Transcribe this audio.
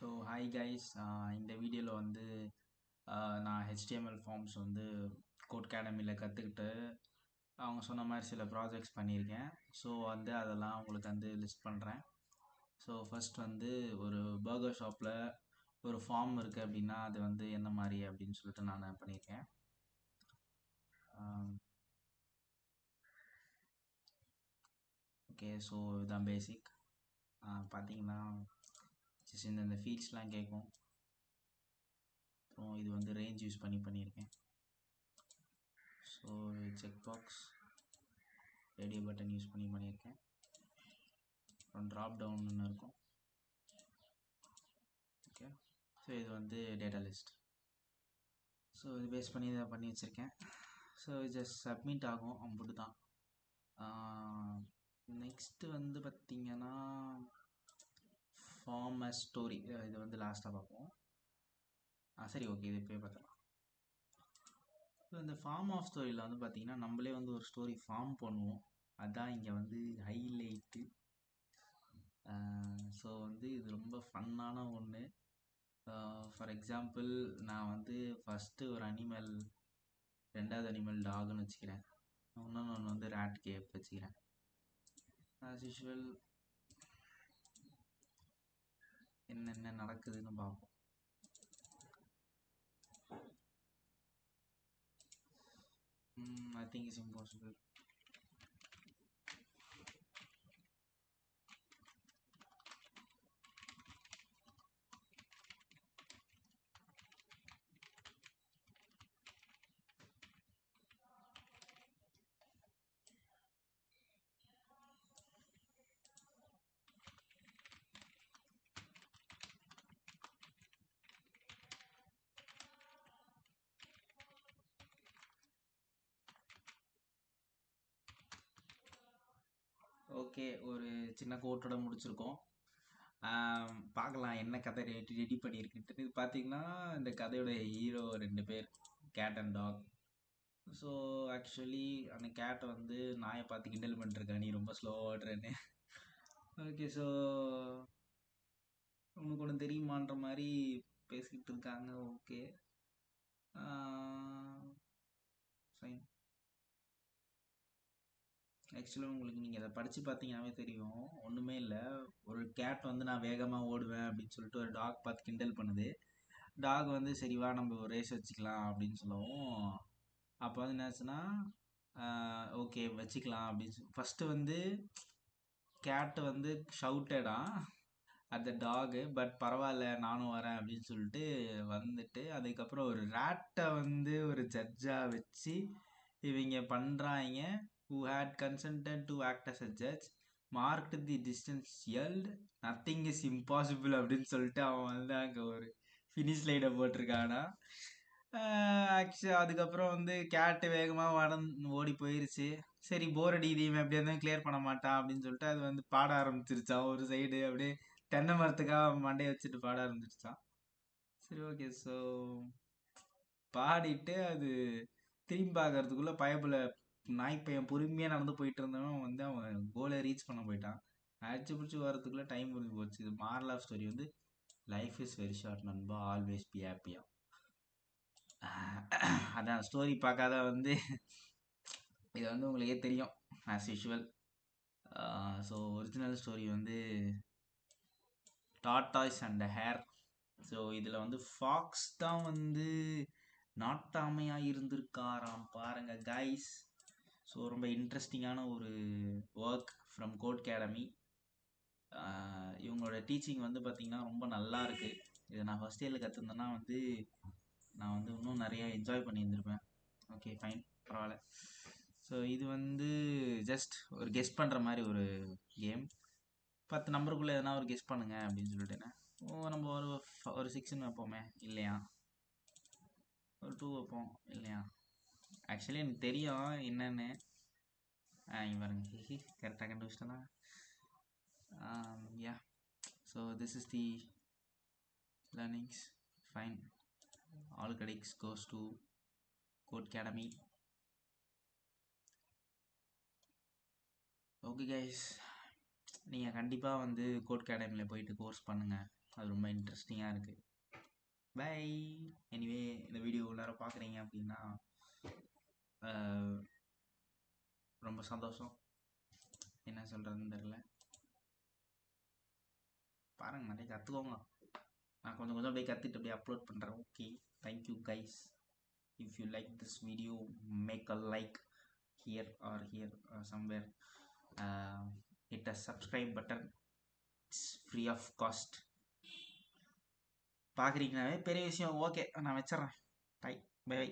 So hi guys, இந்த வீடியோவில் வந்து நான் ஹெச்டிஎம்எல் ஃபார்ம்ஸ் வந்து கோட் அகாடமியில் கற்றுக்கிட்டு அவங்க சொன்ன மாதிரி சில ப்ராஜெக்ட்ஸ் பண்ணியிருக்கேன். ஸோ வந்து அதெல்லாம் உங்களுக்கு வந்து லிஸ்ட் பண்ணுறேன். ஸோ ஃபர்ஸ்ட் வந்து ஒரு பர்கர் ஷாப்பில் ஒரு ஃபார்ம் இருக்குது அப்படின்னா அது வந்து என்ன மாதிரி அப்படின்னு சொல்லிட்டு நான் பண்ணியிருக்கேன். ஓகே, ஸோ இதுதான் பேசிக். பார்த்தீங்கன்னா ஜஸ்ட் இந்த ஃபீட்ஸ்லாம் கேட்கும். அப்புறம் இது வந்து ரேஞ்ச் யூஸ் பண்ணியிருக்கேன். So check box radio button use பண்ணியிருக்கேன். அப்புறம் ட்ராப் டவுன்னு இருக்கும். ஓகே, ஸோ இது வந்து டேட்டா லிஸ்ட். ஸோ இது பேஸ் பண்ணி இதை பண்ணி வச்சுருக்கேன். ஸோ ஜஸ்ட் சப்மிட் ஆகும், அம்புட்டு தான். நெக்ஸ்ட்டு வந்து பார்த்திங்கன்னா ஃபார்ம் அ ஸ்டோரி, இது வந்து லாஸ்ட்டாக பார்ப்போம். சரி, ஓகே, இது போய் பார்த்துக்கலாம். ஸோ இந்த ஃபார்ம் ஆஃப் ஸ்டோரியில் வந்து பார்த்திங்கன்னா நம்மளே வந்து ஒரு ஸ்டோரி ஃபார்ம் பண்ணுவோம். அதுதான் இங்கே வந்து ஹைலைட்டு. ஸோ வந்து இது ரொம்ப ஃபன்னான ஒன்று. ஃபார் எக்ஸாம்பிள், நான் வந்து ஃபஸ்ட்டு ஒரு அனிமல், ரெண்டாவது அனிமல் டாக்னு வச்சுக்கிறேன். இன்னொன்று வந்து ரேட் கேப் வச்சுக்கிறேன். ஆஸ் யூஷுவல் என்னென்ன நடக்குதுன்னு பார்ப்போம். I think it's impossible. Okay, ஒரு சின்ன கோட்டோட முடிச்சிருக்கோம். பார்க்கலாம் என்ன கதை ரெடி பண்ணியிருக்குன்ட்டு. இது பார்த்தீங்கன்னா இந்த கதையோட ஹீரோ 2 பேர், cat and dog. So actually அந்த கேட்டை வந்து நாயை பார்த்து கிண்டல் பண்ணிருக்கேன், நீ ரொம்ப ஸ்லோவாக ஓடுறேன்னு. ஓகே, ஸோ உனக்கு ஒன்று தெரியுமான்ற மாதிரி பேசிக்கிட்டு இருக்காங்க. Okay, fine. ஆக்சுவலாக உங்களுக்கு நீங்கள் அதை படித்து பார்த்தீங்கன்னாவே தெரியும், ஒன்றுமே இல்லை. ஒரு கேட் வந்து நான் வேகமாக ஓடுவேன் அப்படின்னு சொல்லிட்டு ஒரு டாக் பார்த்து கிண்டல் பண்ணுது. டாக் வந்து சரிவா நம்ம ஒரு ரேஸ் வச்சுக்கலாம் அப்படின்னு சொல்லவும், அப்போ வந்து என்னாச்சுன்னா ஓகே வச்சுக்கலாம் அப்படின்னு ஃபஸ்ட்டு வந்து கேட்டு வந்து ஷவுட்டடா அந்த டாகு, பட் பரவாயில்ல நானும் வரேன் அப்படின்னு சொல்லிட்டு வந்துட்டு, அதுக்கப்புறம் ஒரு ரேட்டை வந்து ஒரு ஜட்ஜாக வச்சு இவங்க பண்ணுறாங்க. who had consented to act as a judge marked the distance yelled nothing is impossible அப்படின்னு சொல்லிட்டு அவன் வந்து அங்கே ஒரு ஃபினிஷ் லைனை போட்டிருக்கானா. ஆக்சுவலி அதுக்கப்புறம் வந்து கேட்டு வேகமாக ஓடி போயிருச்சு. சரி, போர் அடிக்குது, இவன் எப்படி இருந்தாலும் கிளியர் பண்ண மாட்டான் அப்படின்னு சொல்லிட்டு அது வந்து பாட ஆரம்பிச்சிருச்சான். ஒரு சைடு அப்படியே தென்னை மரத்துக்காக மண்டையை வச்சுட்டு பாட ஆரம்பிச்சிருச்சான். சரி, ஓகே, ஸோ பாடிட்டு அது திரும்பி பார்க்கறதுக்குள்ள பயப்புல நாய்ப்பையன் பொறுமையாக நடந்து போயிட்டு இருந்தவன் வந்து அவன் கோலை ரீச் பண்ண போயிட்டான். அடிச்சு பிடிச்சி வரதுக்குள்ள டைம் முடிஞ்சு போச்சு. இது மாரல் ஆஃப் ஸ்டோரி வந்து லைஃப் இஸ் வெரி ஷார்ட் நண்பா, ஆல்வேஸ் பி ஹாப்பியா. அதான் ஸ்டோரி பார்க்காத வந்து இது வந்து உங்களுக்கே தெரியும் as usual. So original story வந்து டாட்டாய்ஸ் அண்ட் ஹேர். ஸோ இதில் வந்து ஃபாக்ஸ் தான் வந்து நாட்டாமையாக இருந்திருக்காராம், பாருங்க கைஸ். ஸோ ரொம்ப இன்ட்ரெஸ்டிங்கான ஒரு ஒர்க் ஃப்ரம் கோட் அகாடமி. இவங்களோட டீச்சிங் வந்து பார்த்திங்கன்னா ரொம்ப நல்லா இருக்குது. இதை நான் ஃபஸ்ட் இயரில் கற்றுருந்தேன்னா வந்து நான் வந்து இன்னும் நிறைய என்ஜாய் பண்ணியிருந்திருப்பேன். ஓகே, ஃபைன், பரவாயில்ல. ஸோ இது வந்து ஜஸ்ட் ஒரு கெஸ் பண்ணுற மாதிரி ஒரு கேம். 10 நம்பருக்குள்ளே எதனா ஒரு கெஸ் பண்ணுங்க அப்படின்னு சொல்லிட்டேன்னா, நம்ம ஒரு 6ன்னு வைப்போமே, இல்லையா, ஒரு 2 வைப்போம், இல்லையா. ஆக்சுவலி எனக்கு தெரியும் என்னன்னு. இங்கே பாருங்க, கரெக்டாக கண்டுபிடிச்சிட்டேன்னா. Yeah, so this is the learnings. Fine, all credits goes to Code Academy. Okay guys, நீங்கள் கண்டிப்பாக வந்து கோட் அகாடமியில் போயிட்டு கோர்ஸ் பண்ணுங்கள். அது ரொம்ப இன்ட்ரெஸ்டிங்காக இருக்குது. பை. எனிவே இந்த வீடியோ எல்லாரும் பார்க்குறீங்க அப்படின்னா ரொம்ப சந்தோஷம். என்ன சொல்கிறதுன்னு தெரில. பாருங்கள், நிறைய கற்றுக்கோங்க. நான் கொஞ்சம் கொஞ்சம் அப்படியே கற்றுட்டு அப்படியே அப்லோட் பண்ணுறேன். Okay, thank you guys. If you like this video, make a like here or here or somewhere. Hit a subscribe button. It's free of cost. பார்க்குறீங்கனாவே பெரிய விஷயம். ஓகே, நான் வச்சிட்றேன். By by.